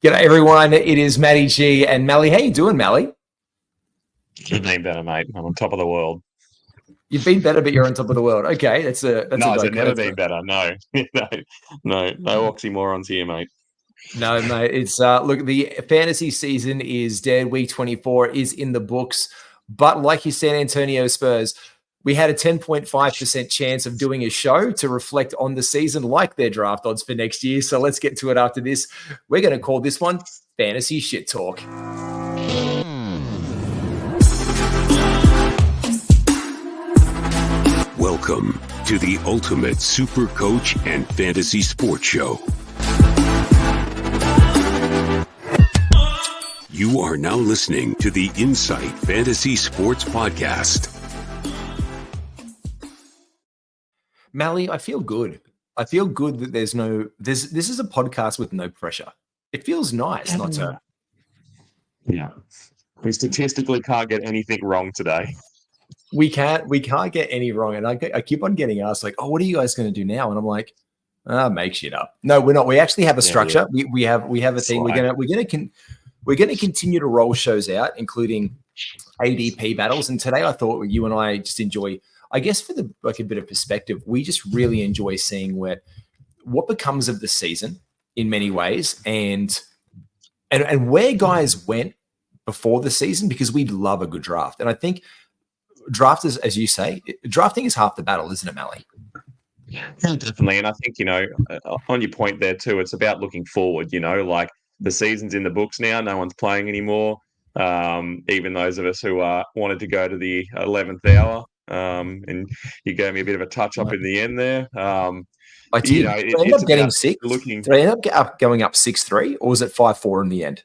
G'day everyone, it is Matty G and Malley. How you doing, Malley? You've been better, mate. I'm on top of the world. You've been better, but you're on top of the world. Okay, that's a I've never been better. No, no oxymorons here, mate. No, mate. It's look, the fantasy season is dead. Week 24 is in the books, but like your San Antonio Spurs, we had a 10.5% chance of doing a show to reflect on the season, like their draft odds for next year. So let's get to it after this. We're going to call this one Fantasy Shit Talk. Welcome to the ultimate super coach and fantasy sports show. You are now listening to the Insight Fantasy Sports Podcast. Malley, I feel good. I feel good that this is a podcast with no pressure. It feels nice not to. Yeah. We statistically can't get anything wrong today. We can't get any wrong. And I keep on getting asked, like, oh, what are you guys going to do now? And I'm like, make shit up. No, we're not. We actually have a structure. Yeah. We have a thing. We're gonna continue to roll shows out, including ADP battles. And today I thought you and I just enjoy, I guess, for the a bit of perspective, we just really enjoy seeing what becomes of the season in many ways, and where guys went before the season, because we love a good draft. And I think drafters, as you say, drafting is half the battle, isn't it, Malley? Yeah, definitely. And I think, on your point there too, it's about looking forward, like the season's in the books now. No one's playing anymore. Even those of us who wanted to go to the 11th hour. And you gave me a bit of a touch up in the end there. I did. Did I end up getting 6? Did I end up going up 6-3, or was it 5-4 in the end?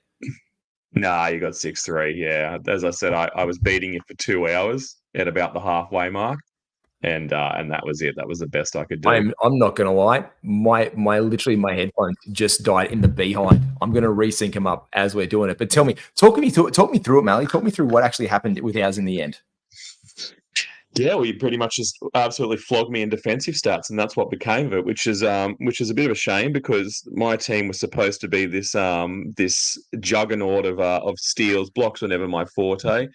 Nah, you got 6-3. Yeah, as I said, I was beating you for 2 hours at about the halfway mark, and that was it. That was the best I could do. I'm not gonna lie, my headphones just died in the behind. I'm gonna resync them up as we're doing it. But talk me through it, Malley. Talk me through what actually happened with ours in the end. Yeah, well, you pretty much just absolutely flogged me in defensive stats, and that's what became of it, which is a bit of a shame, because my team was supposed to be this juggernaut of steals. Blocks were never my forte.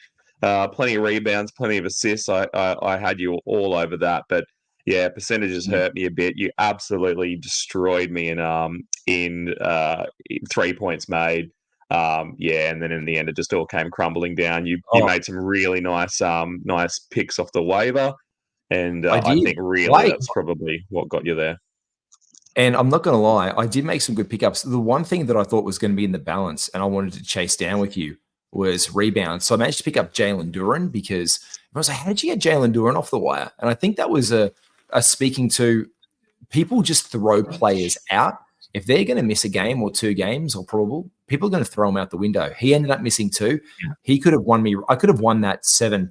Plenty of rebounds, plenty of assists. I had you all over that, but yeah, percentages hurt me a bit. You absolutely destroyed me in 3 points made. And then in the end, it just all came crumbling down. You made some really nice picks off the waiver, and I think really that's probably what got you there. And I'm not going to lie, I did make some good pickups. The one thing that I thought was going to be in the balance, and I wanted to chase down with you, was rebounds. So I managed to pick up Jalen Duren, because I was like, how did you get Jalen Duren off the wire? And I think that was a speaking to people just throw players out. If they're going to miss a game or 2 games, or probable, people are going to throw him out the window. He ended up missing 2. Yeah. He could have won me. I could have won that 7-2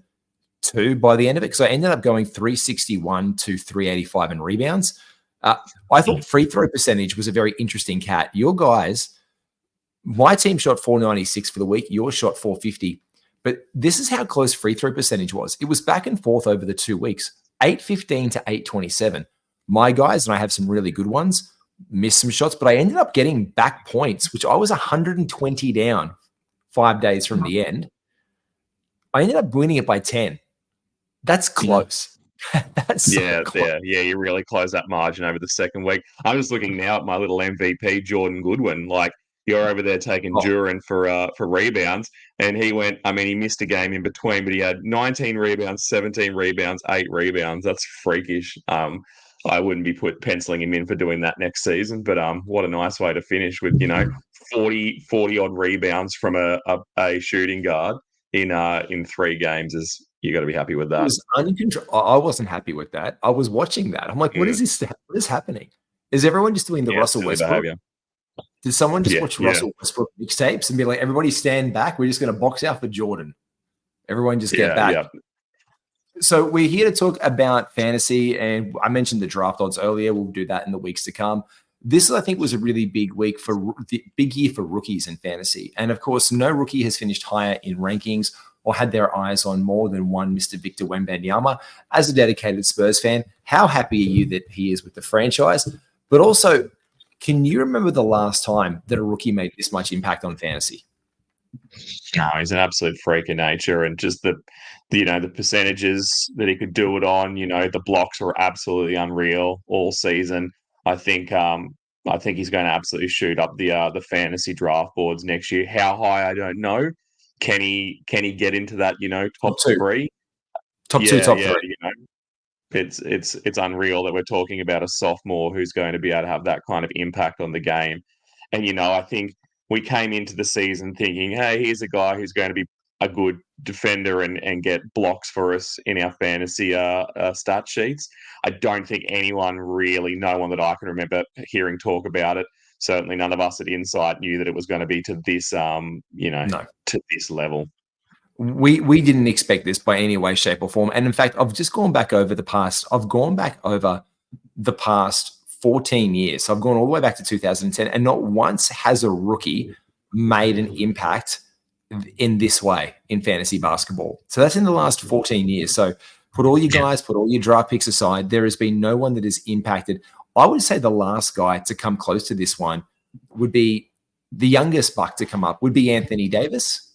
by the end of it, because I ended up going 361 to 385 in rebounds. I thought free throw percentage was a very interesting cat. Your guys, my team shot 496 for the week. Yours shot 450. But this is how close free throw percentage was. It was back and forth over the 2 weeks, 815 to 827. My guys, and I have some really good ones, missed some shots, but I ended up getting back points, which I was 120 down 5 days from the end. I ended up winning it by 10. That's close. That's close. Yeah. You really closed that margin over the second week. I'm just looking now at my little MVP, Jordan Goodwin. Like, you're over there taking Duren for rebounds, and he missed a game in between, but he had 19 rebounds, 17 rebounds, 8 rebounds. That's freakish. I wouldn't be penciling him in for doing that next season, but what a nice way to finish with 40 odd rebounds from a shooting guard in 3 games. Is you got to be happy with that. I wasn't happy with that. I was watching that. I'm like, what is this? What is happening? Is everyone just doing the Russell Westbrook behavior? Did someone just watch Russell Westbrook mixtapes and be like, everybody stand back, we're just going to box out for Jordan? Everyone just get back. Yeah. So we're here to talk about fantasy, and I mentioned the draft odds earlier. We'll do that in the weeks to come. This, I think, was a really big week big year for rookies in fantasy. And of course, no rookie has finished higher in rankings or had their eyes on more than one Mr. Victor Wembanyama. As a dedicated Spurs fan, how happy are you that he is with the franchise? But also, Can you remember the last time that a rookie made this much impact on fantasy? No, he's an absolute freak of nature, and just the percentages that he could do it on. The blocks were absolutely unreal all season. I think he's going to absolutely shoot up the fantasy draft boards next year. How high, I don't know. Can he get into that top Top two. three? Top two, top Yeah. three. It's unreal that we're talking about a sophomore who's going to be able to have that kind of impact on the game. And I think we came into the season thinking, hey, here's a guy who's going to be a good defender and get blocks for us in our fantasy stat sheets. I don't think no one that I can remember hearing talk about it. Certainly none of us at Insight knew that it was going to be to this, to this level. We didn't expect this by any way, shape, or form. And in fact, I've just gone back over the past. I've gone back over the past 14 years. So I've gone all the way back to 2010, and not once has a rookie made an impact in this way in fantasy basketball. So that's in the last 14 years. So put all your guys, put all your draft picks aside. There has been no one that has impacted. I would say the last guy to come close to this one would be the youngest buck to come up would be Anthony Davis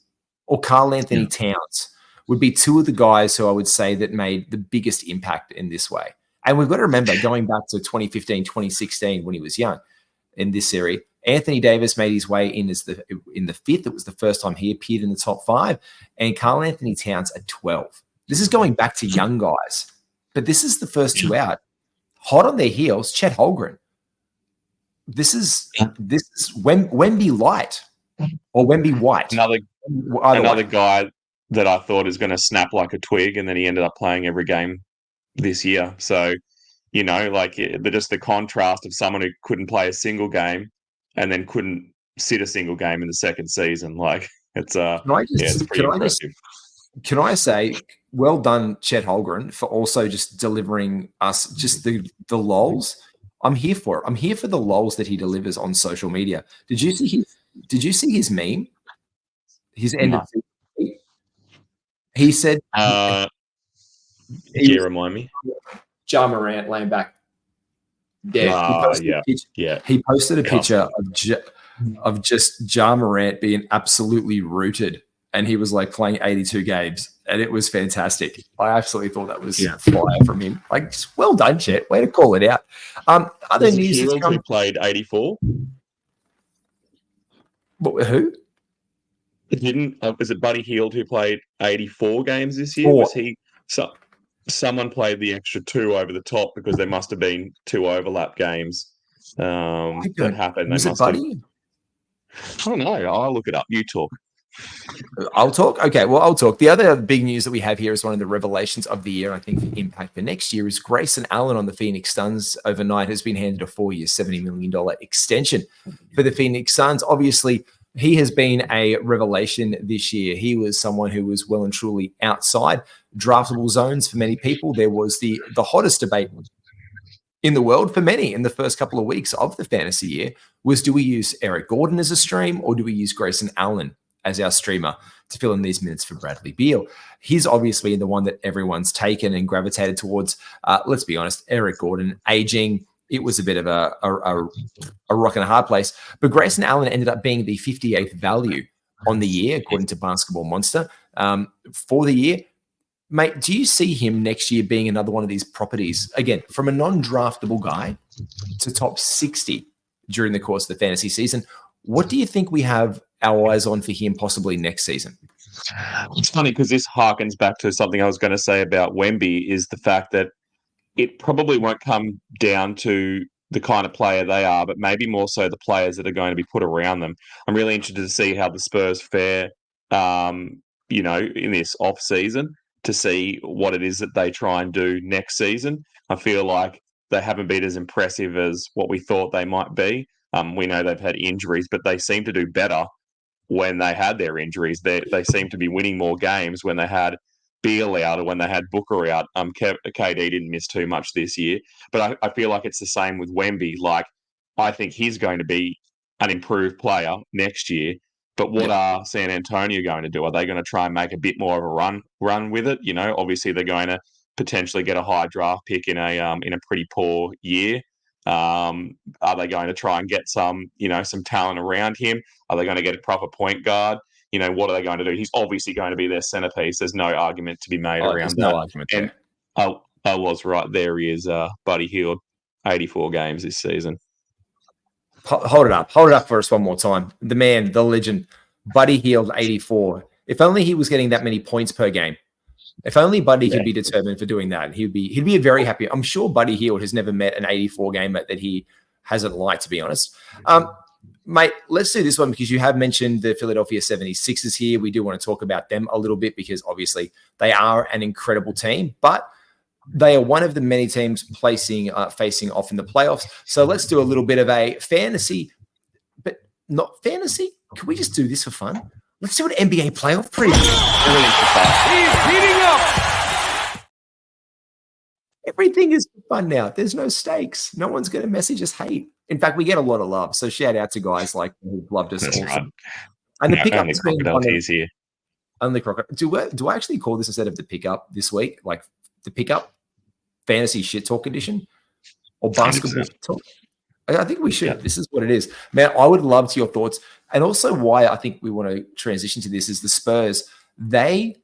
or Karl Anthony Towns would be two of the guys who I would say that made the biggest impact in this way. And we've got to remember going back to 2015, 2016 when he was young in this series, Anthony Davis made his way in in the fifth. It was the first time he appeared in the top five, and Karl Anthony Towns at 12. This is going back to young guys, but this is the first two out. Hot on their heels, Chet Holmgren. This is Wemby Light or Wemby White. Another guy that I thought is going to snap like a twig, and then he ended up playing every game this year. So, just the contrast of someone who couldn't play a single game and then couldn't sit a single game in the second season. Like it's pretty impressive. Can I say, well done, Chet Holmgren, for also just delivering us just the lols. I'm here for it. I'm here for the lols that he delivers on social media. Did you see his meme? His end of season. He said, remind me. Ja Morant laying back. Yeah, he posted a picture of just Ja Morant being absolutely rooted, and he was like playing 82 games, and it was fantastic. I absolutely thought that was fire from him. Like, well done, Chet. Way to call it out. Other news who played 84. Who? Was it Buddy Hield who played 84 games this year? 4. Was he? Someone played the extra 2 over the top because there must have been 2 overlap games that happened. Was it Buddy? I don't know. I'll look it up. You talk. I'll talk. Okay, well, I'll talk. The other big news that we have here is one of the revelations of the year. I think the impact for next year is Grayson Allen on the Phoenix Suns overnight has been handed a 4-year, $70 million extension for the Phoenix Suns. Obviously, he has been a revelation this year. He was someone who was well and truly outside draftable zones for many people. There was the hottest debate in the world for many in the first couple of weeks of the fantasy year was, do we use Eric Gordon as a stream or do we use Grayson Allen as our streamer to fill in these minutes for Bradley Beal? He's obviously the one that everyone's taken and gravitated towards. Let's be honest, Eric Gordon aging, it was a bit of a rock and a hard place. But Grayson Allen ended up being the 58th value on the year, according to Basketball Monster, for the year. Mate, do you see him next year being another one of these properties, again, from a non-draftable guy to top 60 during the course of the fantasy season? What do you think we have our eyes on for him possibly next season? It's funny because this harkens back to something I was going to say about Wemby, is the fact that it probably won't come down to the kind of player they are, but maybe more so the players that are going to be put around them. I'm really interested to see how the Spurs fare, in this off season, to see what it is that they try and do next season. I feel like they haven't been as impressive as what we thought they might be. We know they've had injuries, but they seem to do better when they had their injuries. They seem to be winning more games when they had Beal out or when they had Booker out. KD didn't miss too much this year, but I feel like it's the same with Wemby. Like, I think he's going to be an improved player next year. But what are San Antonio going to do? Are they going to try and make a bit more of a run with it? Obviously they're going to potentially get a high draft pick in a pretty poor year. Are they going to try and get some talent around him? Are they going to get a proper point guard? What are they going to do? He's obviously going to be their centerpiece. There's no argument to be made around there's that. no argument And there. I was right. There he is, Buddy Hield, 84 games this season. Hold it up for us one more time. The man, the legend, Buddy Hield, 84. If only he was getting that many points per game. If only Buddy could be determined for doing that, he'd be very happy. I'm sure Buddy Hield has never met an 84 gamer that he hasn't liked, to be honest. Mate, let's do this one because you have mentioned the Philadelphia 76ers here. We do want to talk about them a little bit because obviously they are an incredible team, but they are one of the many teams facing off in the playoffs. So let's do a little bit of a fantasy, but not fantasy. Can we just do this for fun? Let's do an NBA playoff preview. He's heating up. Everything is fun now. There's no stakes. No one's going to message us hate. In fact, we get a lot of love. So shout out to guys like who loved us. That's also. right. And the pickup has been Crocodile Tears here. Only crocodile. Do I actually call this instead of the pickup this week? Like the pickup fantasy shit talk edition or basketball shit talk? I think we should. Yeah. This is what it is. Man, I would love to your thoughts. And also why I think we want to transition to this is the Spurs. They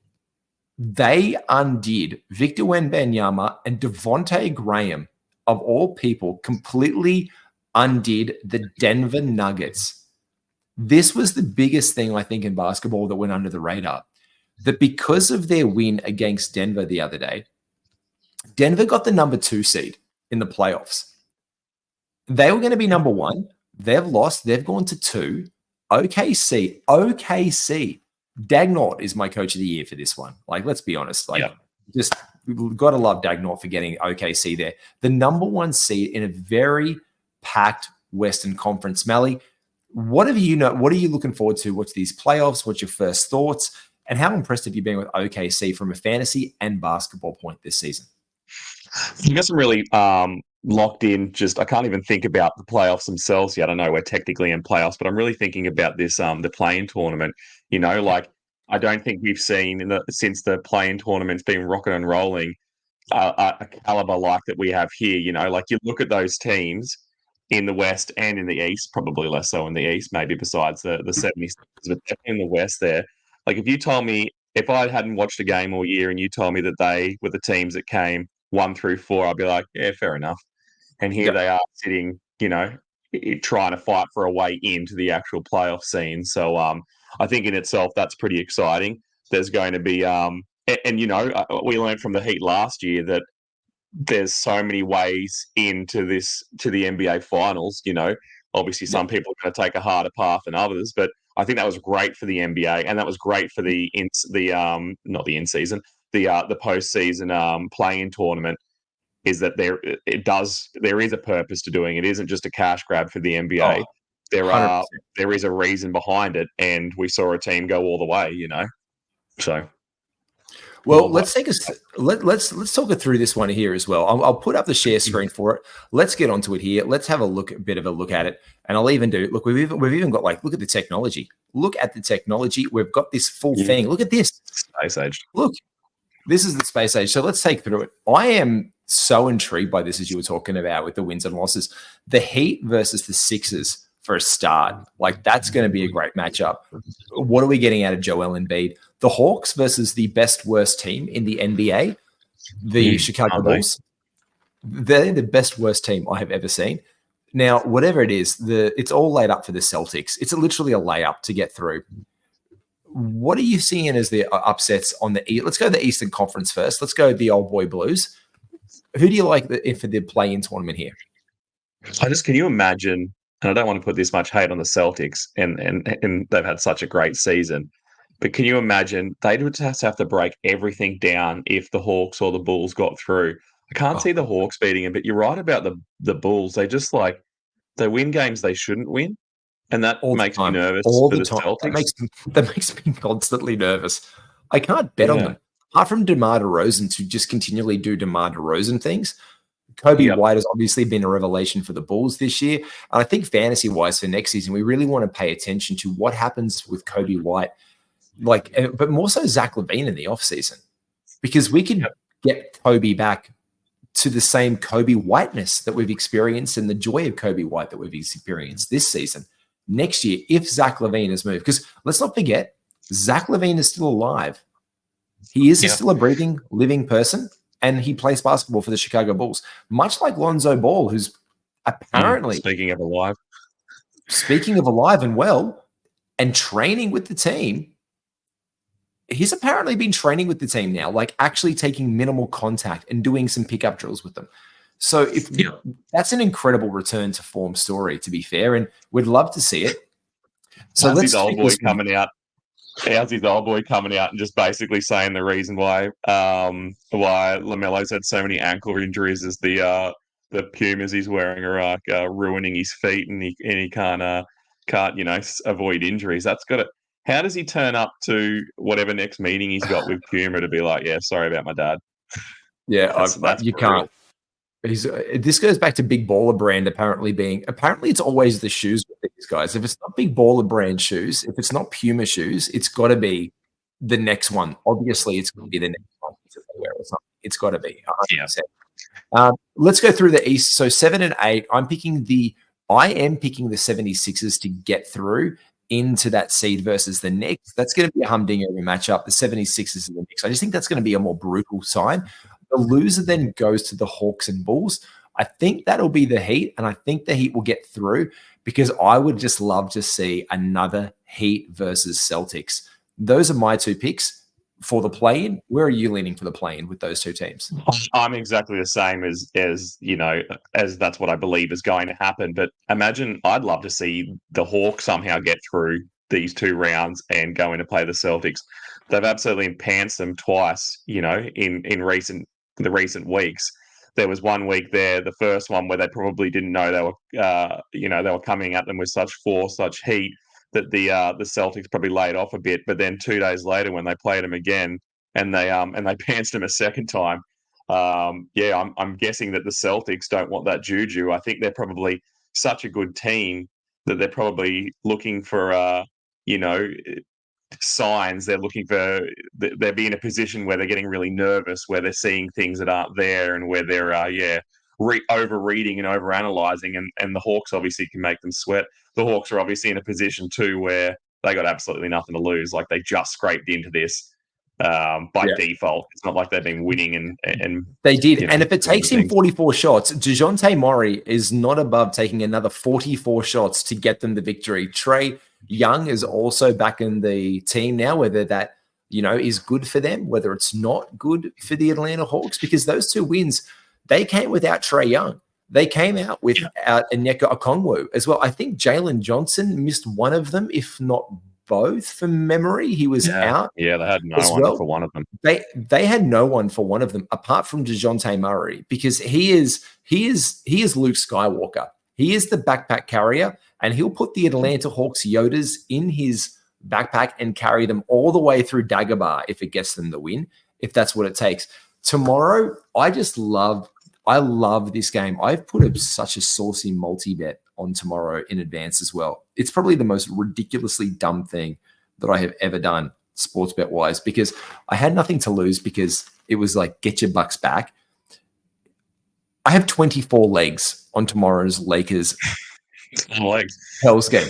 undid Victor Wembanyama and Devontae Graham, of all people, completely undid the Denver Nuggets. This was the biggest thing, I think, in basketball that went under the radar. That because of their win against Denver the other day, Denver got the number 2 seed in the playoffs. They were going to be number 1. They've lost. They've gone to 2. OKC. Dagnort is my coach of the year for this one. Like, let's be honest. Just we've got to love Dagnort for getting OKC there. The number 1 seed in a very packed Western Conference. Malley, what are you looking forward to? What's these playoffs? What's your first thoughts? And how impressed have you been with OKC from a fantasy and basketball point this season? I guess I'm really locked in. I can't even think about the playoffs themselves yet. I know we're technically in playoffs, but I'm really thinking about this the play-in tournament. I don't think we've seen since the play-in tournament's been rocking and rolling a caliber like that we have here. You look at those teams in the West and in the East, probably less so in the East, maybe besides the 76ers, but definitely in the West there. Like if I hadn't watched a game all year and you told me that they were the teams that came 1 through 4, I'd be like, yeah, fair enough. And here they are sitting, trying to fight for a way into the actual playoff scene. So I think in itself, that's pretty exciting. There's going to be, we learned from the Heat last year that there's so many ways to the NBA Finals. Obviously some people are going to take a harder path than others, but I think that was great for the NBA, and that was great for the postseason play-in tournament. Is that there is a purpose to doing it. It isn't just a cash grab for the NBA. There is a reason behind it, and we saw a team go all the way. So. Well, let's talk it through this one here as well. I'll put up the share screen for it. Let's get onto it here. Let's have a bit of a look at it. And I'll even do, look, we've even got look at the technology. Look at the technology. We've got this full thing. Look at this. Space age. Look, this is the space age. So let's take through it. I am so intrigued by this, as you were talking about with the wins and losses. The Heat versus the Sixers for a start. That's going to be a great matchup. What are we getting out of Joel Embiid? The Hawks versus the best worst team in the NBA, the Chicago Bulls. They're the best worst team I have ever seen. Now, whatever it is, it's all laid up for the Celtics. It's literally a layup to get through. What are you seeing as the upsets on the East? Let's go to the Eastern Conference first. Let's go the old boy Blues. Who do you like for the play-in tournament here? Can you imagine? And I don't want to put this much hate on the Celtics, and they've had such a great season. But can you imagine they would just have to break everything down if the Hawks or the Bulls got through? I can't see the Hawks beating them, but you're right about the Bulls. They just they win games they shouldn't win, and that makes me nervous for the Celtics. That makes me constantly nervous. I can't bet on them. Apart from DeMar DeRozan to just continually do DeMar DeRozan things, Kobe White has obviously been a revelation for the Bulls this year. And I think fantasy-wise for next season, we really want to pay attention to what happens with Kobe White, but more so Zach LaVine in the offseason, because we could get Kobe back to the same Kobe Whiteness that we've experienced and the joy of Kobe White that we've experienced this season. Next year, if Zach LaVine has moved, because let's not forget, Zach LaVine is still alive. He is still a breathing, living person, and he plays basketball for the Chicago Bulls, much like Lonzo Ball, who's apparently speaking of alive and well, and training with the team. He's apparently been training with the team now, like actually taking minimal contact and doing some pickup drills with them. So that's an incredible return to form story, to be fair, and we'd love to see it. So How's his old boy coming out and just basically saying the reason why LaMelo's had so many ankle injuries is the Pumas he's wearing are ruining his feet, and he can't avoid injuries. That's got it. How does he turn up to whatever next meeting he's got with Puma to be like, yeah, sorry about my dad? Yeah, that's you can't. This goes back to Big Baller Brand apparently it's always the shoes with these guys. If it's not Big Baller Brand shoes, if it's not Puma shoes, it's got to be the next one. Obviously, it's going to be the next one to wear or something. It's got to be 100%. Let's go through the East. So 7 and 8. I am picking the 76ers to get through into that seed versus the Knicks. That's going to be a humdinger every matchup. The 76ers and the Knicks. I just think that's going to be a more brutal side. The loser then goes to the Hawks and Bulls. I think that'll be the Heat, and I think the Heat will get through because I would just love to see another Heat versus Celtics. Those are my two picks for the play-in. Where are you leaning for the play-in with those two teams? I'm exactly the same as that's what I believe is going to happen. But imagine, I'd love to see the Hawks somehow get through these two rounds and go in to play the Celtics. They've absolutely pantsed them twice, in the recent weeks. There was 1 week there, the first one, where they probably didn't know they were coming at them with such force, such heat, that the Celtics probably laid off a bit. But then 2 days later, when they played them again, and they pantsed them a second time, I'm guessing that the Celtics don't want that juju. I think they're probably such a good team that they're probably looking for signs. They're looking for they'll be in a position where they're getting really nervous, where they're seeing things that aren't there, and where they're over-reading and over-analyzing, and the Hawks obviously can make them sweat. The Hawks are obviously in a position too where they got absolutely nothing to lose. Like, they just scraped into this by default. It's not like they've been winning and they did. And if it takes him 44 shots, DeJounte Murray is not above taking another 44 shots to get them the victory. Trae Young is also back in the team now, whether that is good for them, whether it's not good for the Atlanta Hawks, because those two wins, they came without Trae Young. They came out without Onyeka Okongwu as well. I think Jalen Johnson missed one of them, if not both, from memory. He was out. Yeah, they had no one for one of them. They had no one for one of them apart from DeJounte Murray, because he is Luke Skywalker. He is the backpack carrier, and he'll put the Atlanta Hawks Yodas in his backpack and carry them all the way through Dagobah if it gets them the win, if that's what it takes. Tomorrow, I love this game. I've put up such a saucy multi-bet on tomorrow in advance as well. It's probably the most ridiculously dumb thing that I have ever done sports bet wise, because I had nothing to lose, because it was like, get your bucks back. I have 24 legs on tomorrow's Lakers Pels game.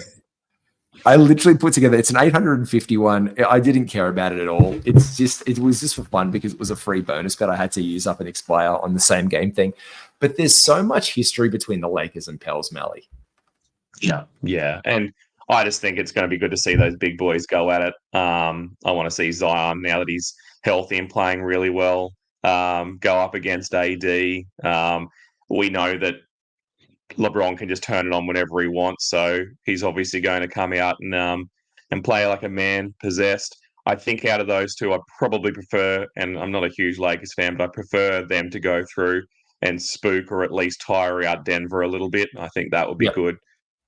I literally put together, it's an 851. I didn't care about it at all. It was just for fun, because it was a free bonus bet I had to use up and expire on the same game thing. But there's so much history between the Lakers and Pels, Malley. Yeah. And I just think it's going to be good to see those big boys go at it. I want to see Zion, now that he's healthy and playing really well, go up against AD. We know that LeBron can just turn it on whenever he wants, so he's obviously going to come out and play like a man possessed. I think out of those two, I probably prefer, and I'm not a huge Lakers fan, but I prefer them to go through and spook or at least tire out Denver a little bit. I think that would be good.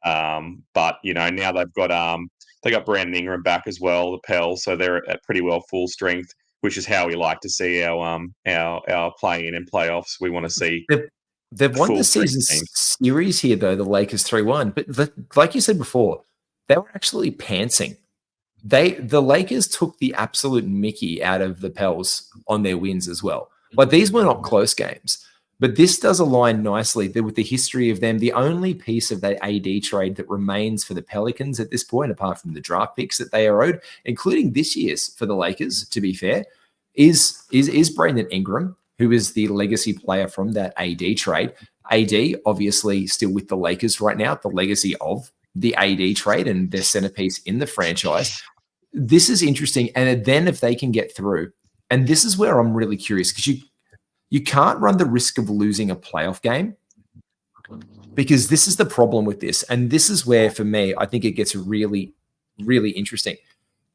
But now they've got Brandon Ingram back as well, the Pels, so they're at pretty well full strength, which is how we like to see our play-in and playoffs. We want to see. They've won the season series here, though, the Lakers 3-1. But like you said before, they were actually pantsing. The Lakers took the absolute mickey out of the Pels on their wins as well. Like, these were not close games. But this does align nicely with the history of them. The only piece of that AD trade that remains for the Pelicans at this point, apart from the draft picks that they are owed, including this year's for the Lakers, to be fair, is Brandon Ingram, who is the legacy player from that AD trade. AD, obviously, still with the Lakers right now, the legacy of the AD trade and their centerpiece in the franchise. This is interesting. And then if they can get through, and this is where I'm really curious, because you can't run the risk of losing a playoff game, because this is the problem with this. And this is where, for me, I think it gets really, really interesting.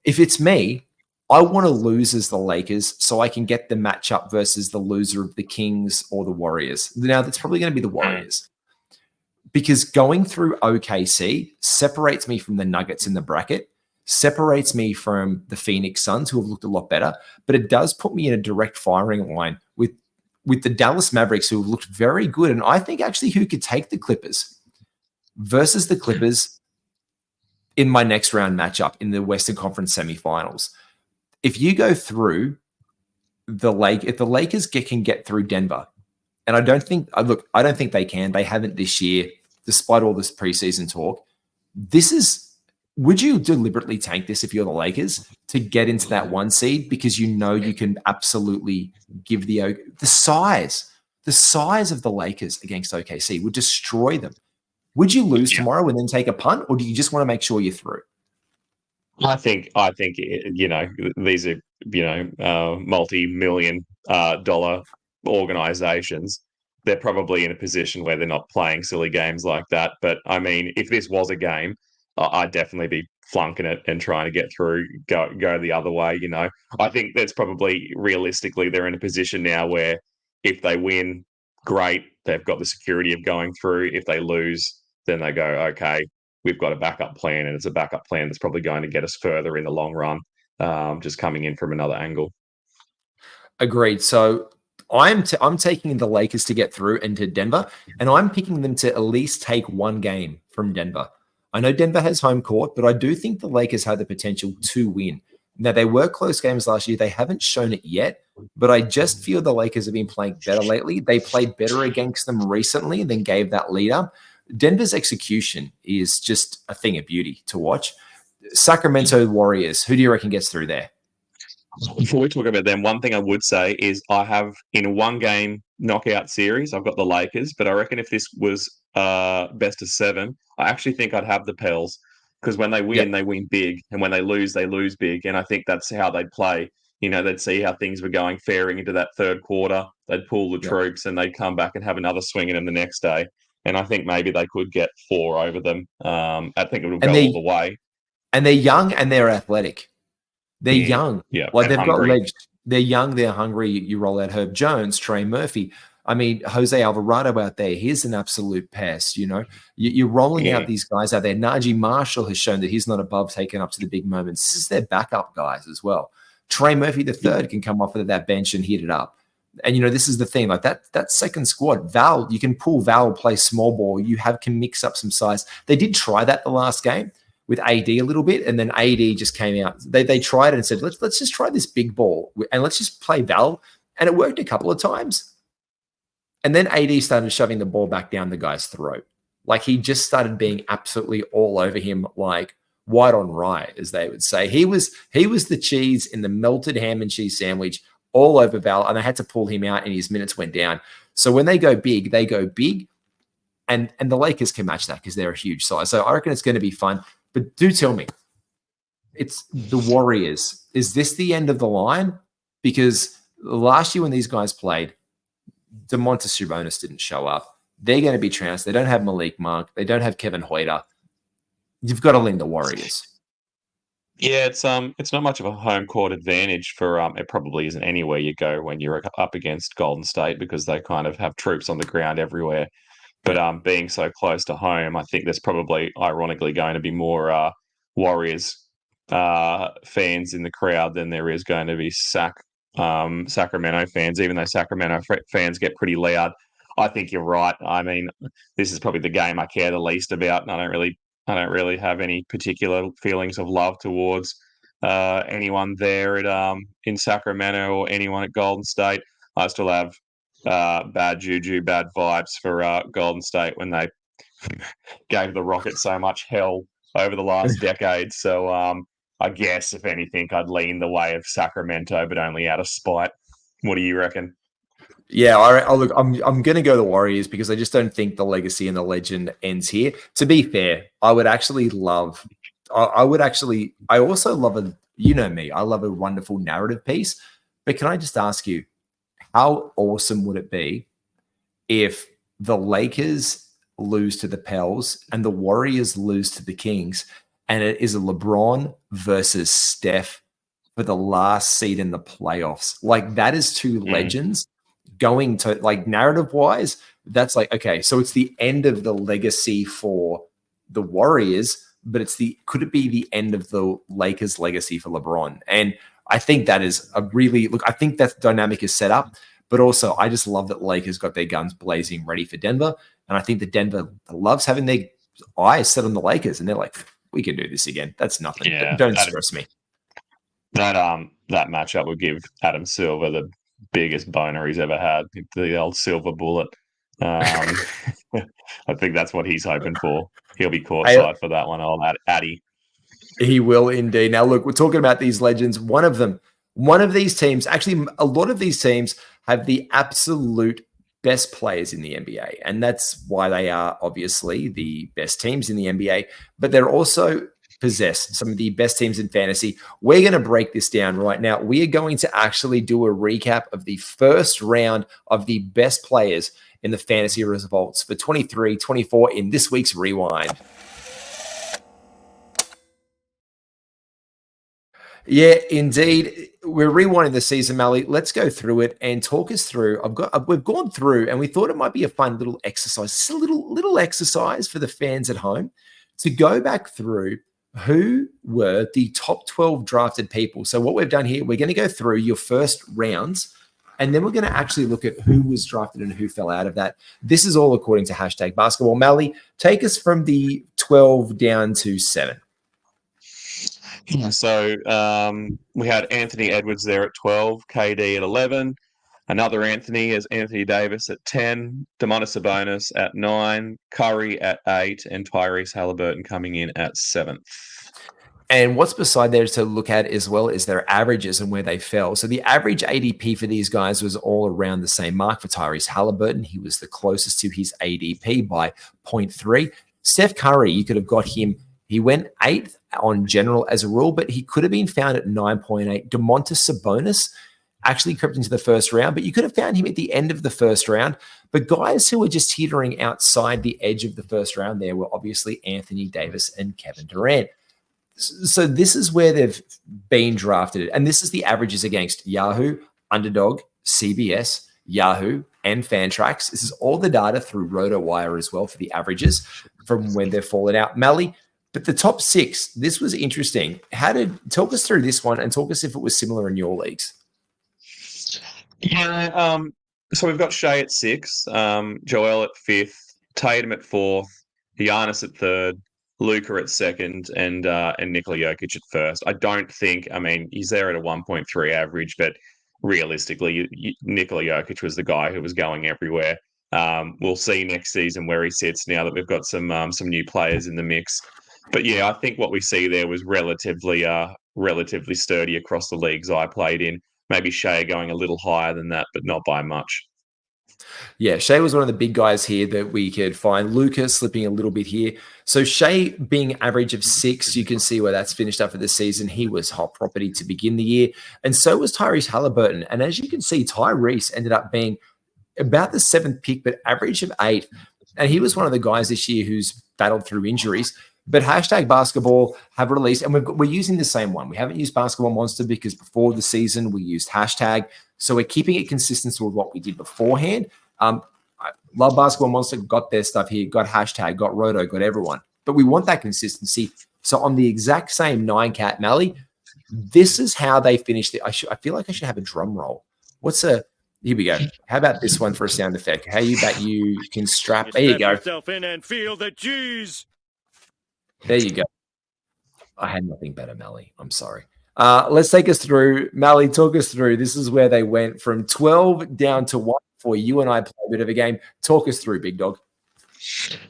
If it's me, I want to lose as the Lakers so I can get the matchup versus the loser of the Kings or the Warriors. Now, that's probably going to be the Warriors, because going through OKC separates me from the Nuggets in the bracket, separates me from the Phoenix Suns, who have looked a lot better, but it does put me in a direct firing line with the Dallas Mavericks, who have looked very good, and I think actually who could take the Clippers versus the Clippers in my next round matchup in the Western Conference semifinals. If you go through if the Lakers can get through Denver, and I don't think they can. They haven't this year, despite all this preseason talk. Would you deliberately tank this if you're the Lakers to get into that 1 seed, because you know you can absolutely give the size of the Lakers against OKC would destroy them? Would you lose tomorrow and then take a punt, or do you just want to make sure you're through? I think these are multi-million dollar organizations. They're probably in a position where they're not playing silly games like that. But I mean, if this was a game, I'd definitely be flunking it and trying to get through, go the other way. I think that's probably realistically they're in a position now where if they win, great, they've got the security of going through. If they lose, then they go, okay, we've got a backup plan, and it's a backup plan that's probably going to get us further in the long run, just coming in from another angle. Agreed. So I'm taking the Lakers to get through into Denver, and I'm picking them to at least take one game from Denver. I know Denver has home court, but I do think the Lakers have the potential to win. Now, they were close games last year. They haven't shown it yet, but I just feel the Lakers have been playing better lately. They played better against them recently and then gave that lead up. Denver's execution is just a thing of beauty to watch. Sacramento Warriors, who do you reckon gets through there? Before we talk about them, one thing I would say is I have, in a one-game knockout series, I've got the Lakers, but I reckon if this was best of 7, I actually think I'd have the Pels, because when they win, they win big, and when they lose big, and I think that's how they'd play. They'd see how things were going, faring into that third quarter. They'd pull the troops, and they'd come back and have another swing at them the next day. And I think maybe they could get 4 over them. I think it would go all the way. And they're young and they're athletic. They're young. Yeah. Like they've hungry. got legs. They're young. They're hungry. You roll out Herb Jones, Trey Murphy. I mean, Jose Alvarado out there. He's an absolute pest. You're rolling out these guys out there. Najee Marshall has shown that he's not above taking up to the big moments. This is their backup guys as well. Trey Murphy the third can come off of that bench and hit it up. And this is the thing, like that second squad, Val, you can pull Val, play small ball. You can mix up some size. They did try that the last game with AD a little bit, and then AD just came out. They tried it and said, let's just try this big ball and let's just play Val. And it worked a couple of times. And then AD started shoving the ball back down the guy's throat. Like he just started being absolutely all over him, like white on rye, as they would say. He was the cheese in the melted ham and cheese sandwich all over Val, and they had to pull him out and his minutes went down. So when they go big, and the Lakers can match that because they're a huge size. So I reckon it's going to be fun. But do tell me, it's the Warriors. Is this the end of the line? Because last year when these guys played, Domantas Sabonis didn't show up. They're going to be trounced. They don't have Malik Monk. They don't have Kevin Huerter. You've got to lean the Warriors. Yeah, it's not much of a home court advantage for it probably isn't anywhere you go when you're up against Golden State, because they kind of have troops on the ground everywhere. But being so close to home, I think there's probably ironically going to be more Warriors fans in the crowd than there is going to be Sacramento fans, even though Sacramento fans get pretty loud. I think you're right. I mean, this is probably the game I care the least about, and I don't really have any particular feelings of love towards anyone there in Sacramento or anyone at Golden State. I still have bad juju, bad vibes for Golden State when they gave the Rockets so much hell over the last decade. So I guess, if anything, I'd lean the way of Sacramento, but only out of spite. What do you reckon? Yeah, look. I'm going to go the Warriors because I just don't think the legacy and the legend ends here. To be fair, I would actually love. I also love a. You know me. I love a wonderful narrative piece. But can I just ask you, how awesome would it be if the Lakers lose to the Pels and the Warriors lose to the Kings, and it is a LeBron versus Steph for the last seed in the playoffs? Like, that is two legends going to, like, narrative wise, that's like, okay, so it's the end of the legacy for the Warriors, but could it be the end of the Lakers legacy for LeBron? And I think that is I think that dynamic is set up, but also I just love that Lakers got their guns blazing ready for Denver. And I think that Denver loves having their eyes set on the Lakers, and they're like, we can do this again. That's nothing. Yeah, Don't stress me. That matchup would give Adam Silver the biggest boner he's ever had, the old silver bullet. I think that's what he's hoping for. He'll be courtside for that one, old Addy. He will indeed. Now, look, we're talking about these legends. One of these teams, actually, a lot of these teams have the absolute best players in the NBA, and that's why they are obviously the best teams in the NBA, but they're also possess some of the best teams in fantasy. We're going to break this down right now. We are going to actually do a recap of the first round of the best players in the fantasy results for 23-24 in this week's Rewind. Yeah, indeed. We're rewinding the season, Malley. Let's go through it and talk us through. We've gone through, and we thought it might be a fun little exercise. It's a little exercise for the fans at home to go back through who were the top 12 drafted people. So what we've done here, we're going to go through your first rounds, and then we're going to actually look at who was drafted and who fell out of that. This is all according to hashtag basketball. Malley, take us from the 12 down to 7. Yeah, so we had Anthony Edwards there at 12, KD at 11, another Anthony is Anthony Davis at 10, Domantas Sabonis at 9, Curry at 8, and Tyrese Halliburton coming in at 7th. And what's beside there to look at as well is their averages and where they fell. So the average ADP for these guys was all around the same mark. For Tyrese Halliburton, he was the closest to his ADP by 0.3. Steph Curry, you could have got him. He went 8th on general as a rule, but he could have been found at 9.8. Domantas Sabonis actually crept into the first round, but you could have found him at the end of the first round. But guys who were just teetering outside the edge of the first round there were obviously Anthony Davis and Kevin Durant. So this is where they've been drafted. And this is the averages against Yahoo, Underdog, CBS, Yahoo, and Fantrax. This is all the data through RotoWire as well for the averages from when they're falling out. Malley, but the top 6, this was interesting. Talk us through this one and talk us if it was similar in your leagues. Yeah, so we've got Shea at 6, Joel at 5th, Tatum at 4th, Giannis at 3rd, Luka at 2nd, and Nikola Jokic at 1st. I don't think, he's there at a 1.3 average, but realistically, Nikola Jokic was the guy who was going everywhere. We'll see next season where he sits now that we've got some new players in the mix. But yeah, I think what we see there was relatively sturdy across the leagues I played in. Maybe Shea going a little higher than that, but not by much. Yeah, Shea was one of the big guys here that we could find. Luka slipping a little bit here. So Shea being average of 6, you can see where that's finished up for the season. He was hot property to begin the year. And so was Tyrese Halliburton. And as you can see, Tyrese ended up being about the 7th pick, but average of 8. And he was one of the guys this year who's battled through injuries. But hashtag basketball have released, and we're using the same one. We haven't used Basketball Monster because before the season we used hashtag. So we're keeping it consistent with what we did beforehand. I love Basketball Monster, got their stuff here, got hashtag, got Roto, got everyone. But we want that consistency. So on the exact same 9-cat Malley, this is how they finished it. I feel like I should have a drum roll. Here we go. How about this one for a sound effect? How you bet you can strap? There you go. Yourself in and feel the G's. There you go. I had nothing better, Malley. I'm sorry. Let's take us through. Malley, talk us through. This is where they went from 12 down to 1 before you and I play a bit of a game. Talk us through, big dog.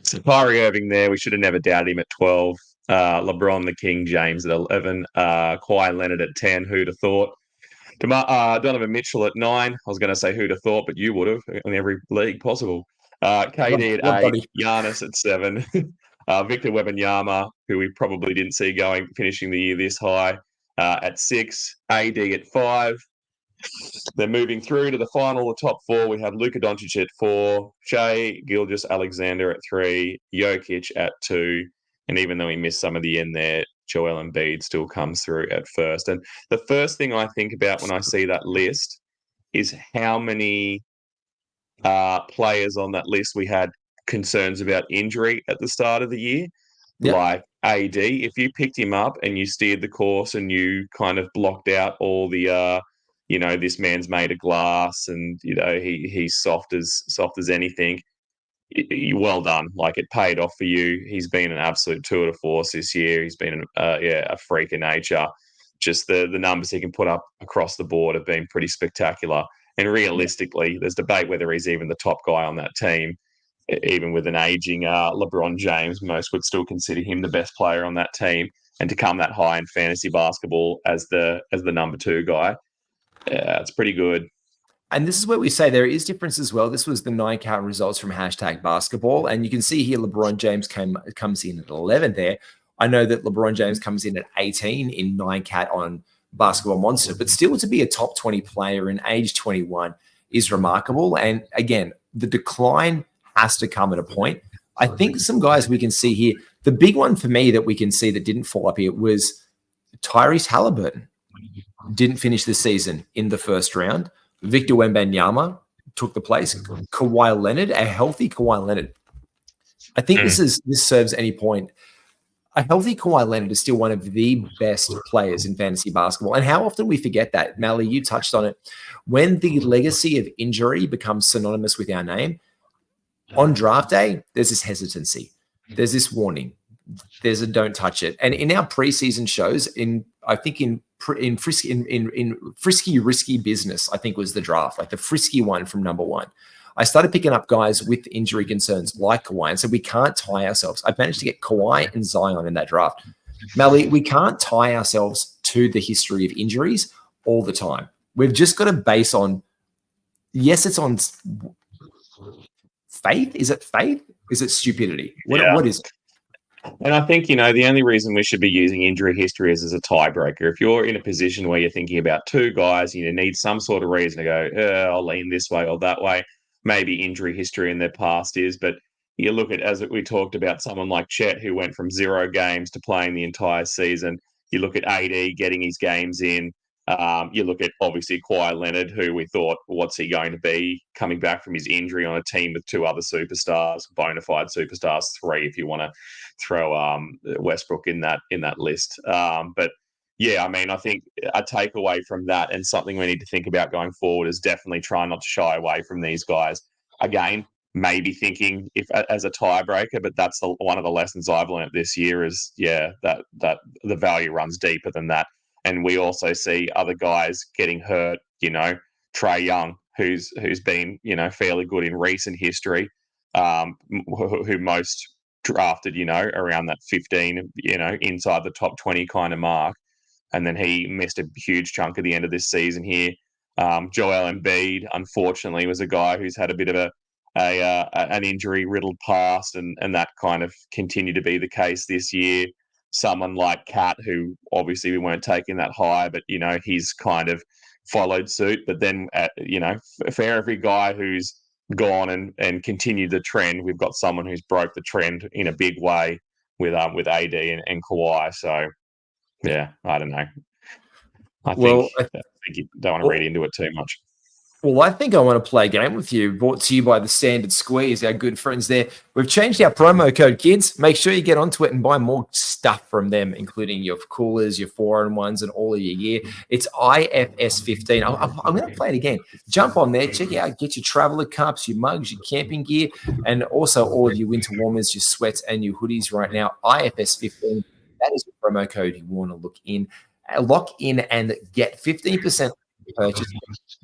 So Kyrie Irving there, we should have never doubted him at 12. LeBron, the King, James at 11. Kawhi Leonard at 10. Who'd have thought? Donovan Mitchell at 9. I was going to say who'd have thought, but you would have in every league possible. KD at 8. Giannis at 7. Victor Wembanyama, who we probably didn't see finishing the year this high, at 6. AD at 5. Then moving through to the final, the top 4, we have Luka Doncic at 4, Shai Gilgeous-Alexander at 3, Jokic at 2, and even though he missed some of the end there, Joel Embiid still comes through at first. And the first thing I think about when I see that list is how many players on that list we had concerns about injury at the start of the year. Yep. Like AD, if you picked him up and you steered the course and you kind of blocked out all the this man's made of glass and he's soft as anything, well done. Like, it paid off for you. He's been an absolute tour de force this year. He's been a freak of nature. Just the numbers he can put up across the board have been pretty spectacular. And realistically, there's debate whether he's even the top guy on that team. Even with an aging LeBron James, most would still consider him the best player on that team. And to come that high in fantasy basketball as the number 2 guy, it's pretty good. And this is where we say there is difference as well. This was the 9-count results from #basketball. And you can see here LeBron James comes in at 11 there. I know that LeBron James comes in at 18 in 9-count on Basketball Monster, but still to be a top 20 player in age 21 is remarkable. And again, the decline has to come at a point. I think some guys we can see here, the big one for me that we can see that didn't fall up here was Tyrese Halliburton. Didn't finish the season in the first round. Victor Wembanyama took the place. Kawhi Leonard, a healthy Kawhi Leonard. I think this serves any point. A healthy Kawhi Leonard is still one of the best players in fantasy basketball. And how often we forget that. Malley, you touched on it. When the legacy of injury becomes synonymous with our name, on draft day, there's this hesitancy. There's this warning. There's a don't touch it. And in our preseason shows, in Frisky Risky Business, I think was the draft, like the frisky one from number 1. I started picking up guys with injury concerns like Kawhi and said, we can't tie ourselves. I've managed to get Kawhi and Zion in that draft. Malley, we can't tie ourselves to the history of injuries all the time. We've just got to base on, yes, it's on faith. Is it faith? Is it stupidity? What is it? And I think, the only reason we should be using injury history is as a tiebreaker. If you're in a position where you're thinking about 2 guys, you need some sort of reason to go, I'll lean this way or that way. Maybe injury history in their past is, but you look at, as we talked about, someone like Chet who went from 0 games to playing the entire season. You look at AD getting his games in. You look at, obviously, Kawhi Leonard, who we thought, what's he going to be coming back from his injury on a team with 2 other superstars, bona fide superstars, 3 if you want to throw Westbrook in that list. But yeah, I mean, I think a takeaway from that and something we need to think about going forward is definitely try not to shy away from these guys. Again, maybe thinking if as a tiebreaker, but that's one of the lessons I've learned this year is, that the value runs deeper than that. And we also see other guys getting hurt, Trae Young, who's been, fairly good in recent history, who most drafted, around that 15, inside the top 20 kind of mark. And then he missed a huge chunk at the end of this season here. Joel Embiid, unfortunately, was a guy who's had a bit of an injury-riddled past, and that kind of continued to be the case this year. Someone like Cat, who obviously we weren't taking that high, but, he's kind of followed suit. But then, for every guy who's gone and continued the trend, we've got someone who's broke the trend in a big way with AD and Kawhi. So, yeah, I don't know. I think you don't want to read into it too much. Well, I think I want to play a game with you, brought to you by the Standard Squeeze, our good friends there. We've changed our promo code, kids. Make sure you get onto it and buy more stuff from them, including your coolers, your 4-in-1s, and all of your gear. It's IFS15. I'm going to play it again. Jump on there, check it out, get your traveler cups, your mugs, your camping gear, and also all of your winter warmers, your sweats, and your hoodies right now. IFS15. That is the promo code you want to lock in and get 15% purchase.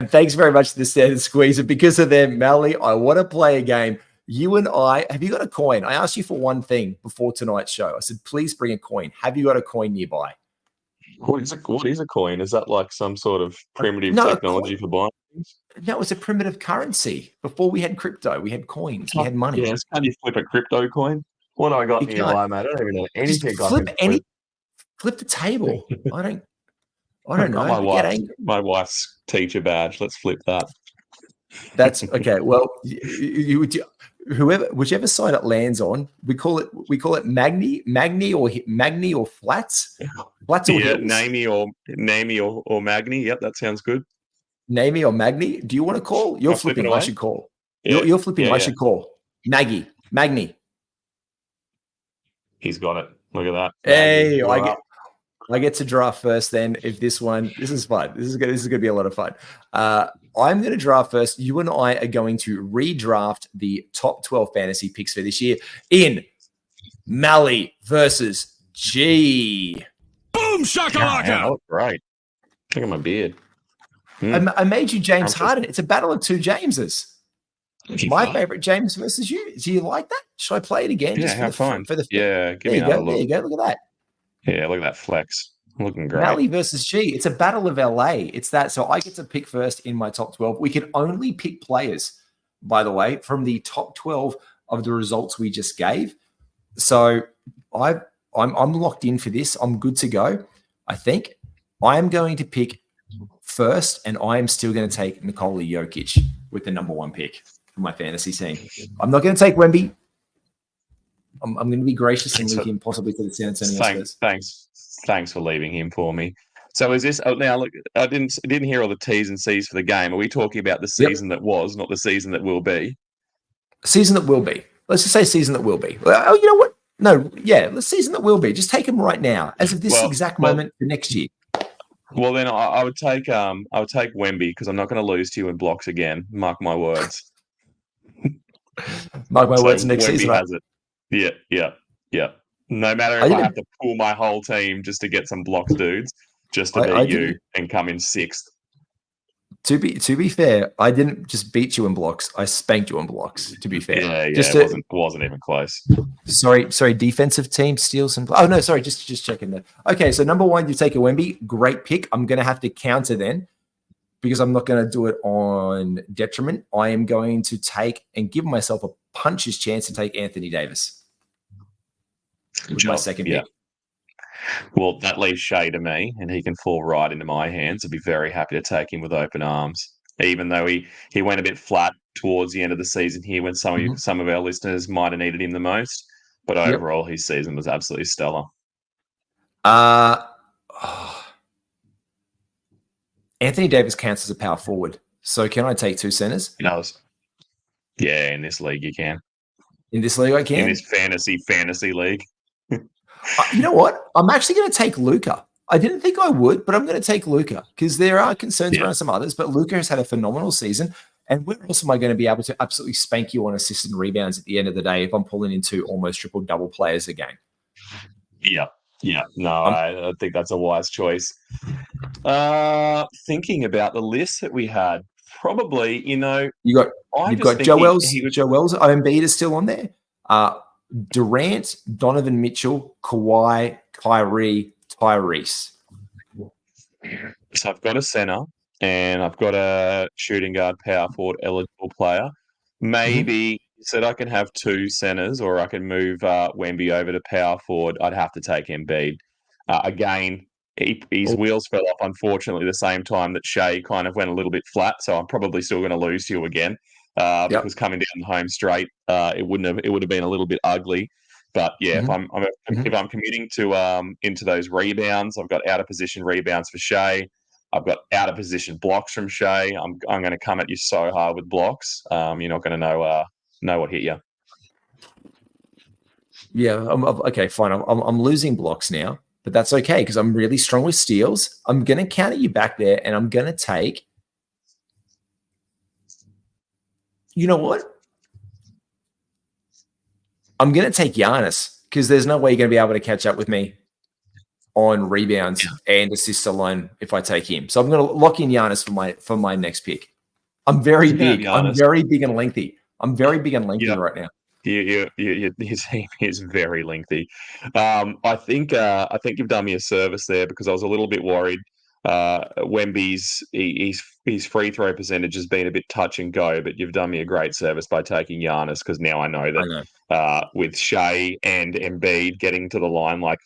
Thanks very much to the Standard Squeezer. Because of them, Malley, I want to play a game. You and I, have you got a coin? I asked you for one thing before tonight's show. I said, please bring a coin. Have you got a coin nearby? What is a coin? Is that like some sort of primitive No, technology for buying things? No, it's a primitive currency. Before we had crypto, we had coins, we had money. Yes, can you flip a crypto coin? What do I got You nearby, can't. mate? I don't even know Just anything. flip flip the table. I don't I've got know. Get angry. my wife's teacher badge. Let's flip that. That's okay. Well, whichever side it lands on, we call it Magni or flats. Flats or Yeah, hills. Namey or Magni. Yep, that sounds good. Namey or Magni. Do you want to call? You're I'll flip flipping. it I away. should call. Yeah. You're flipping. Yeah, I yeah. should call. Magni. He's got it. Look at that. Hey, Magni, I get to draft first. Then, if this is fun. This is going to be a lot of fun. I'm going to draft first. You and I are going to redraft the top 12 fantasy picks for this year in Malley versus G. Boom shakalaka! Yeah, that looks great. Look at my beard. I made you James Okay. Harden. It's a battle of two Jameses. My favorite James versus you. Do you like that? Should I play it again? Yeah, have fun. For the Yeah, give there me you another go. look. There you go. Look at that. Yeah, look at that flex. Looking great. Malley versus G. It's a battle of LA. It's that. So I get to pick first in my top 12. We can only pick players, by the way, from the top 12 of the results we just gave. So I'm locked in for this. I'm good to go. I think I am going to pick first, and I am still going to take Nikola Jokic with the number 1 pick for my fantasy team. I'm not going to take Wemby. I'm going to be gracious and leave him possibly to the San Antonio Spurs. Thanks for leaving him for me. So is this now? Look, I didn't hear all the T's and C's for the game. Are we talking about the season that was, not the season that will be? Season that will be. Let's just say season that will be. Oh, you know what? No, yeah, the season that will be. Just take him right now, as of this exact moment for next year. Well, then I would take Wemby because I'm not going to lose to you in blocks again. Mark my words. Mark my words. Next Wemby season, has it. Yeah. No matter if I have to pull my whole team just to get some blocks, dudes, just to beat you and come in 6th. To be fair, I didn't just beat you in blocks. I spanked you in blocks. To be fair, it wasn't even close. Sorry. Defensive team steals and. Oh no, sorry. Just checking that. Okay, so number 1, you take a Wemby. Great pick. I'm going to have to counter then, because I'm not going to do it on detriment. I am going to take and give myself a puncher's chance to take Anthony Davis. With my second pick. Well, that leaves Shea to me, and he can fall right into my hands. I'd be very happy to take him with open arms, even though he went a bit flat towards the end of the season here when some of our listeners might have needed him the most. But overall, his season was absolutely stellar. Anthony Davis counts as a power forward. So can I take 2 centers? He does. Yeah, in this league you can. In this league I can? In this fantasy league. You know what? I'm actually going to take Luka. I didn't think I would, but I'm going to take Luka because there are concerns around some others. But Luka has had a phenomenal season. And where else am I going to be able to absolutely spank you on assists and rebounds at the end of the day if I'm pulling into almost triple-double players again? Yeah. No, I think that's a wise choice. Thinking about the list that we had, probably, you've got Joel's Embiid is still on there. Durant, Donovan Mitchell, Kawhi, Kyrie, Tyrese. So I've got a center and I've got a shooting guard, power forward eligible player. Maybe said I can have 2 centers, or I can move Wemby over to power forward. I'd have to take Embiid. Again, his wheels fell off, unfortunately, the same time that Shea kind of went a little bit flat. So I'm probably still going to lose to you again. Because coming down the home straight, it would have been a little bit ugly. But yeah, if I'm committing to into those rebounds, I've got out of position rebounds for Shea. I've got out of position blocks from Shea. I'm going to come at you so hard with blocks. You're not going to know what hit you. Yeah. Okay. Fine. I'm losing blocks now, but that's okay because I'm really strong with steals. I'm going to counter you back there, and I'm going to take. You know what? I'm going to take Giannis because there's no way you're going to be able to catch up with me. on rebounds and assists alone if I take him. So I'm going to lock in Giannis for my next pick. I'm very big. I'm very big and lengthy. I'm very big and lengthy right now. Your team is very lengthy. I think you've done me a service there because I was a little bit worried. Wemby's his free throw percentage has been a bit touch and go, but you've done me a great service by taking Giannis because now I know that with Shea and Embiid getting to the line like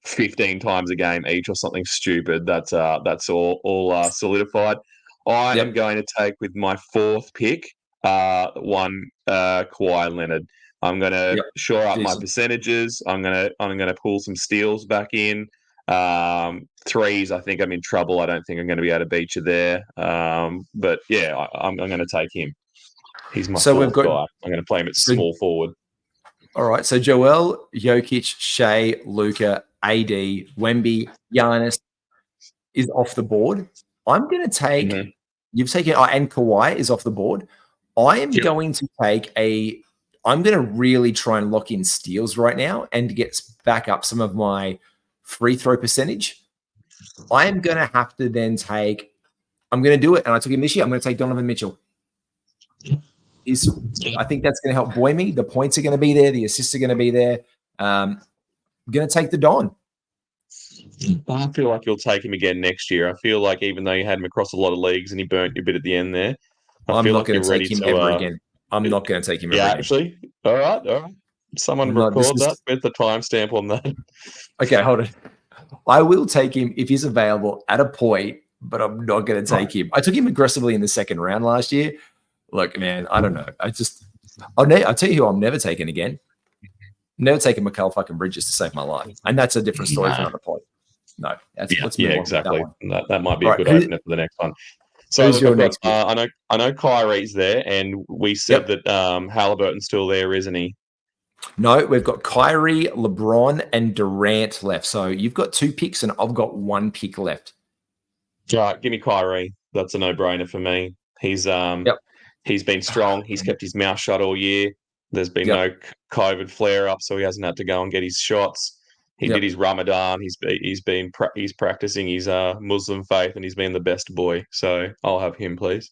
15 times a game each or something stupid, that's all solidified. I am going to take with my fourth pick. Kawhi Leonard. I'm going to shore up my percentages. I'm going to pull some steals back in. Threes, I think I'm in trouble. I don't think I'm going to be able to beat you there. But yeah, I'm going to take him. He's my fourth guy. I'm going to play him at small forward. All right. So Joel, Jokic, Shea, Luka, AD, Wemby, Giannis is off the board. I'm going to take. You've taken and Kawhi is off the board. I am going to take I'm going to really try and lock in steals right now and get back up some of my free throw percentage. I am going to have to then I'm going to do it. And I took him this year. I'm going to take Donovan Mitchell. I think that's going to help buoy me. The points are going to be there. The assists are going to be there. I'm going to take the Don. I feel like you'll take him again next year. I feel like even though you had him across a lot of leagues and he burnt you a bit at the end there, I'm not going to take him ever again. I'm not going to take him ever again. Actually? All right. Someone record that with the timestamp on that. Okay, hold it. I will take him if he's available at a point, but I'm not going to take him. I took him aggressively in the second round last year. Look, man, I don't know. I'll tell you who I'm never taking again. Never taking Mikal fucking Bridges to save my life. And that's a different story for another point. No, let's move on exactly. That, that might be a good opener for the next one. So who's your next pick? I know Kyrie's there, and we said that Halliburton's still there, isn't he? No, we've got Kyrie, LeBron, and Durant left. So you've got 2 picks, and I've got 1 pick left. All right, give me Kyrie. That's a no-brainer for me. He's been strong. He's kept his mouth shut all year. There's been no COVID flare-up, so he hasn't had to go and get his shots. He did his Ramadan. He's practicing his Muslim faith, and he's been the best boy. So I'll have him, please.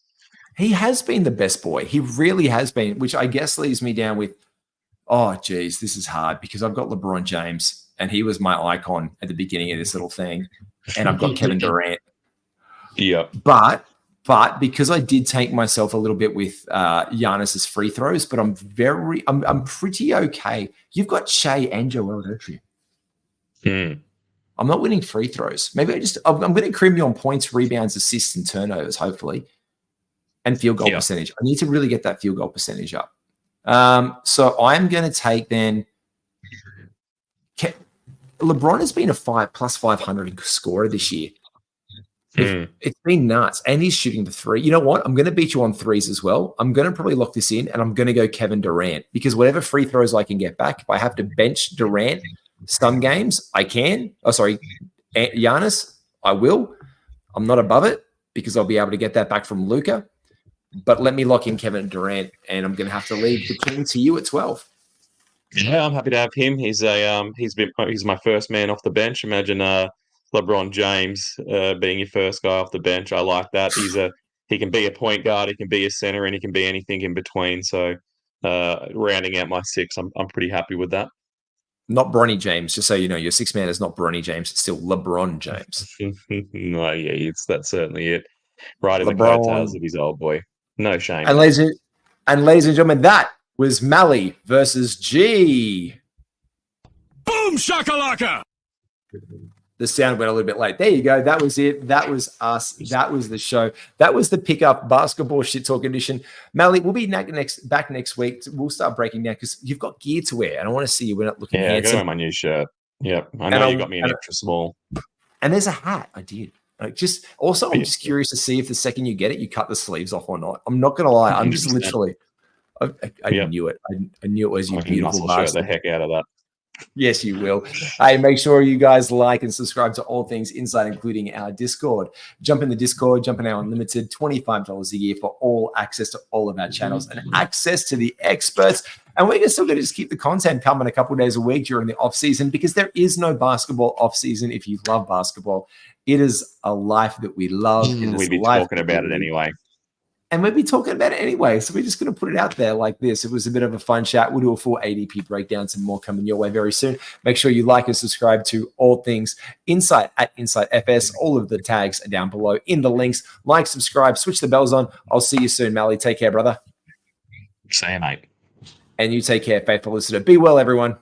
He has been the best boy. He really has been, which I guess leaves me down with, oh, geez, this is hard because I've got LeBron James, and he was my icon at the beginning of this little thing, and I've got Kevin Durant. Yeah, but because I did take myself a little bit with Giannis's free throws, but I'm pretty okay. You've got Shea and Joel, don't you? I'm not winning free throws. Maybe I'm going to crim you on points, rebounds, assists, and turnovers, hopefully, and field goal percentage. I need to really get that field goal percentage up. So I'm going to take then. LeBron has been a plus 500 scorer this year. It's been nuts, and he's shooting the 3. You know what? I'm going to beat you on threes as well. I'm going to probably lock this in, and I'm going to go Kevin Durant because whatever free throws I can get back, if I have to bench Durant some games, I can. Oh, sorry, Giannis, I will. I'm not above it because I'll be able to get that back from Luka. But let me lock in Kevin Durant, and I'm going to have to leave the king to you at 12. Yeah, I'm happy to have him. He's my first man off the bench. Imagine LeBron James being your first guy off the bench. I like that. He can be a point guard, he can be a center, and he can be anything in between. So rounding out my 6, I'm pretty happy with that. Not Bronny James, just so you know, your 6th man is not Bronny James. It's still LeBron James. No, yeah, that's certainly it. Right in the coattails of his old boy. No shame. And ladies and gentlemen, that was Malley versus G. Boom shakalaka! The sound went a little bit late. There you go. That was it. That was us. That was the show. That was the pickup basketball shit talk edition. Malley, we'll be back next week. We'll start breaking down because you've got gear to wear, and I want to see you. We're not looking handsome. I got to wear my new shirt. Yep, I know you got me an extra small. And there's a hat. I did. I'm just curious to see if the second you get it, you cut the sleeves off or not. I'm not going to lie. I'm just literally. I knew it. I knew it was your beautiful shirt the heck out of that. Yes, you will. Hey, make sure you guys like and subscribe to all things Inside, including our Discord. Jump in the Discord, jump in our unlimited $25 a year for all access to all of our channels and access to the experts. And we're still going to just keep the content coming a couple of days a week during the off season, because there is no basketball off season. If you love basketball, it is a life that we love. We'd be talking about it anyway. And we'll be talking about it anyway. So we're just going to put it out there like this. It was a bit of a fun chat. We'll do a full ADP breakdown, some more coming your way very soon. Make sure you like and subscribe to all things Insight at Insight FS. All of the tags are down below in the links. Like, subscribe, switch the bells on. I'll see you soon, Malley. Take care, brother. See you, mate. And you take care, faithful listener. Be well, everyone.